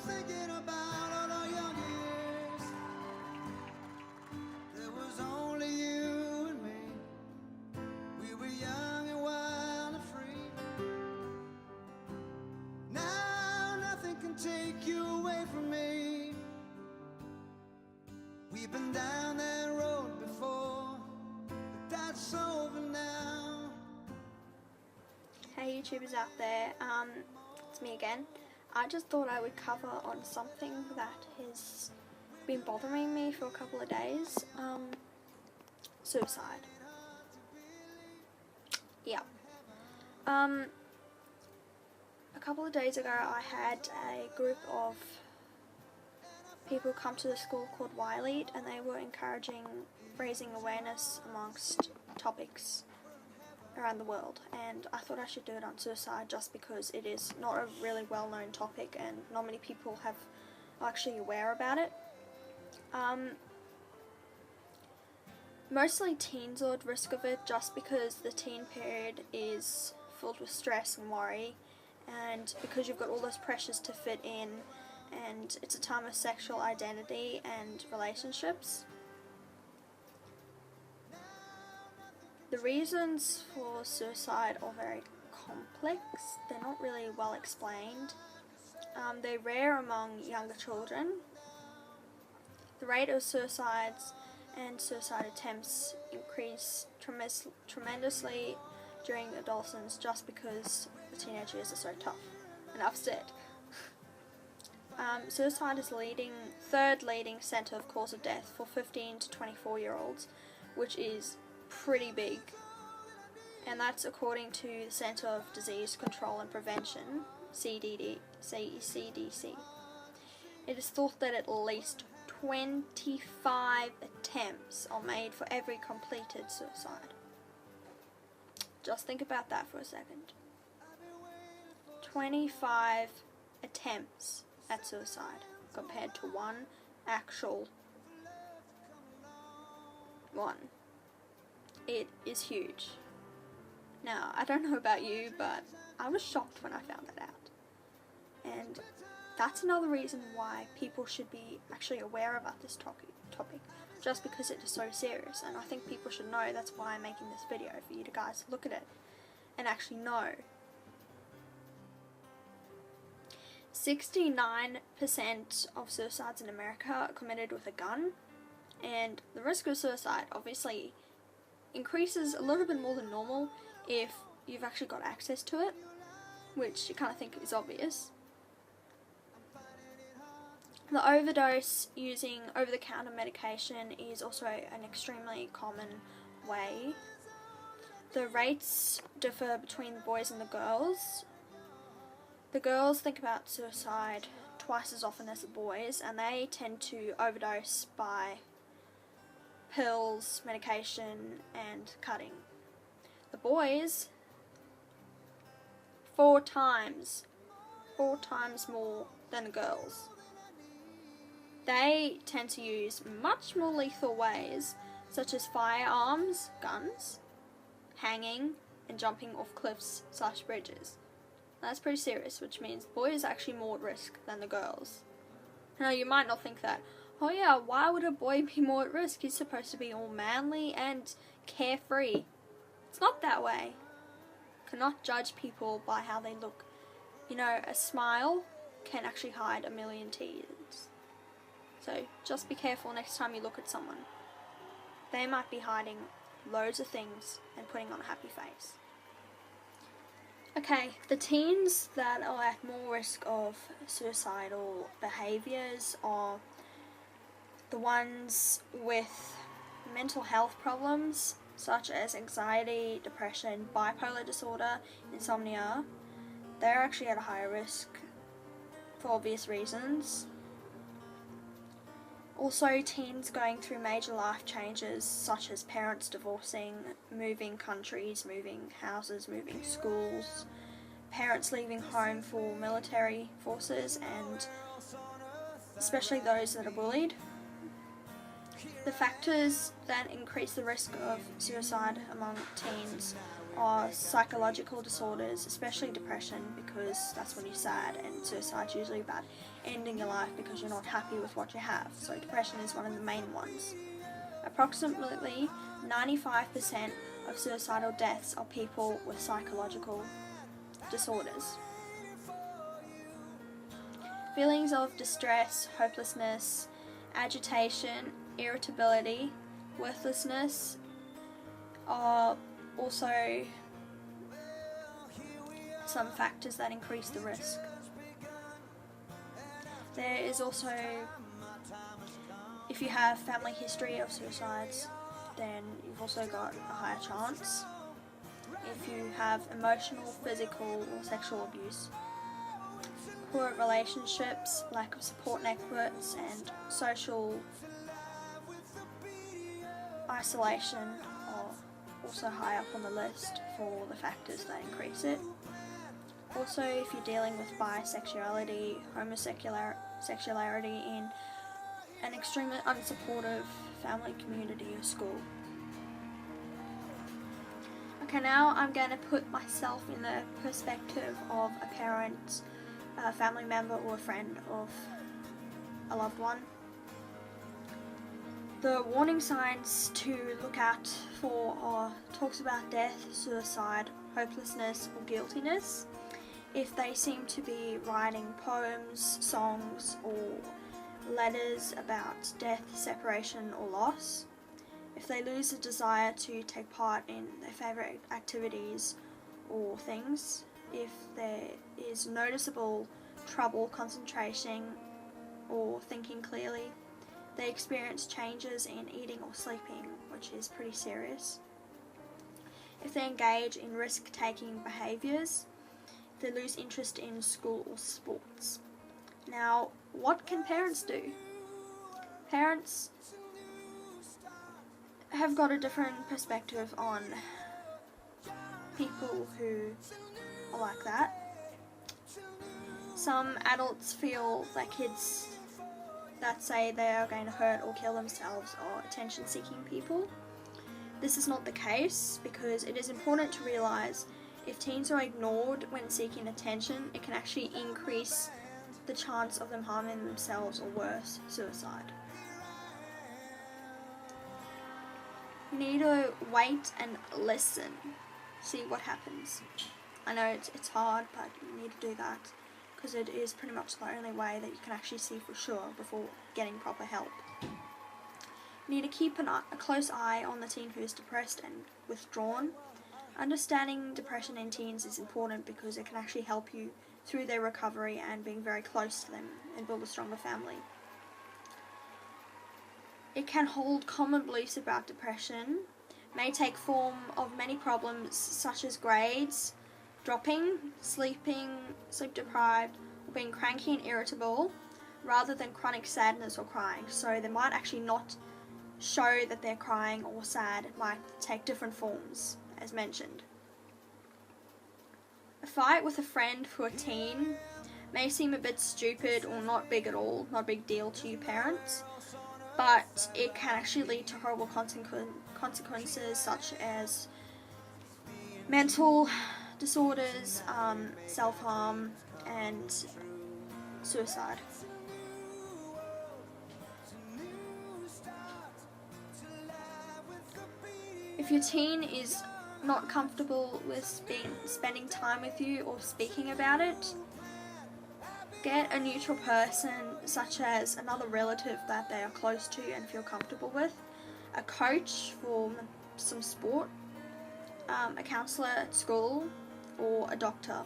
thinking about all our young years. There was only you and me. We were young and wild and free. Now nothing can take you away from me. We've been down that road before, but that's over now. Hey YouTubers out there, it's me again. I just thought I would cover on something that has been bothering me for a couple of days. Suicide. Yeah. A couple of days ago I had a group of people come to the school called Wiley, and they were raising awareness amongst topics around the world, and I thought I should do it on suicide just because it is not a really well known topic and not many people are actually aware about it. Mostly teens are at risk of it just because the teen period is filled with stress and worry, and because you've got all those pressures to fit in, and it's a time of sexual identity and relationships. The reasons for suicide are very complex. They're not really well explained. They're rare among younger children. The rate of suicides and suicide attempts increase tremendously during adolescence just because the teenage years are so tough. Enough said. Suicide is the third leading centre of cause of death for 15 to 24-year-olds, which is pretty big, and that's according to the Centre of Disease Control and Prevention, CDC. It is thought that at least 25 attempts are made for every completed suicide. Just think about that for a second. 25 attempts at suicide compared to one actual one. It is huge. Now, I don't know about you, but I was shocked when I found that out. And that's another reason why people should be actually aware about this topic, just because it is so serious. And I think people should know. That's why I'm making this video, for you to guys look at it and actually know. 69% of suicides in America are committed with a gun, and the risk of suicide obviously increases a little bit more than normal if you've actually got access to it, which you kind of think is obvious. The overdose using over-the-counter medication is also an extremely common way. The rates differ between the boys and the girls. The girls think about suicide twice as often as the boys, and they tend to overdose by pills, medication, and cutting. The boys, 4 times more than the girls. They tend to use much more lethal ways, such as firearms, guns, hanging, and jumping off cliffs/bridges. That's pretty serious, which means the boys are actually more at risk than the girls. Now, you might not think that, oh yeah, why would a boy be more at risk? He's supposed to be all manly and carefree. It's not that way. You cannot judge people by how they look. You know, a smile can actually hide a million tears. So just be careful next time you look at someone. They might be hiding loads of things and putting on a happy face. Okay, the teens that are at more risk of suicidal behaviours are the ones with mental health problems such as anxiety, depression, bipolar disorder, insomnia. They're actually at a higher risk for obvious reasons. Also, teens going through major life changes such as parents divorcing, moving countries, moving houses, moving schools, parents leaving home for military forces, and especially those that are bullied. The factors that increase the risk of suicide among teens are psychological disorders, especially depression, because that's when you're sad, and suicide's usually about ending your life because you're not happy with what you have. So depression is one of the main ones. Approximately 95% of suicidal deaths are people with psychological disorders. Feelings of distress, hopelessness, agitation, irritability, worthlessness are also some factors that increase the risk. There is also, if you have family history of suicides, then you've also got a higher chance. If you have emotional, physical, or sexual abuse, poor relationships, lack of support networks, and social isolation are also high up on the list for the factors that increase it. Also, if you're dealing with bisexuality, homosexuality in an extremely unsupportive family, community, or school. Okay, now I'm going to put myself in the perspective of a parent, a family member, or a friend of a loved one. The warning signs to look out for are talks about death, suicide, hopelessness, or guiltiness. If they seem to be writing poems, songs, or letters about death, separation, or loss. If they lose a desire to take part in their favourite activities or things. If there is noticeable trouble concentrating or thinking clearly. They experience changes in eating or sleeping, which is pretty serious. If they engage in risk-taking behaviours. If they lose interest in school or sports. Now, what can parents do? Parents have got a different perspective on people who are like that. Some adults feel that kids that say they are going to hurt or kill themselves are attention-seeking people. This is not the case, because it is important to realise if teens are ignored when seeking attention, it can actually increase the chance of them harming themselves, or worse, suicide. You need to wait and listen, see what happens. I know it's hard, but you need to do that, because it is pretty much the only way that you can actually see for sure before getting proper help. You need to keep a close eye on the teen who is depressed and withdrawn. Understanding depression in teens is important because it can actually help you through their recovery and being very close to them and build a stronger family. It can hold common beliefs about depression, may take form of many problems such as grades, dropping, sleep deprived, or being cranky and irritable, rather than chronic sadness or crying. So they might actually not show that they're crying or sad. It might take different forms, as mentioned. A fight with a friend for a teen may seem a bit stupid or not big at all, not a big deal to you parents, but it can actually lead to horrible consequences such as mental disorders, self-harm, and suicide. If your teen is not comfortable with spending time with you or speaking about it, get a neutral person, such as another relative that they are close to and feel comfortable with, a coach for some sport, a counsellor at school, or a doctor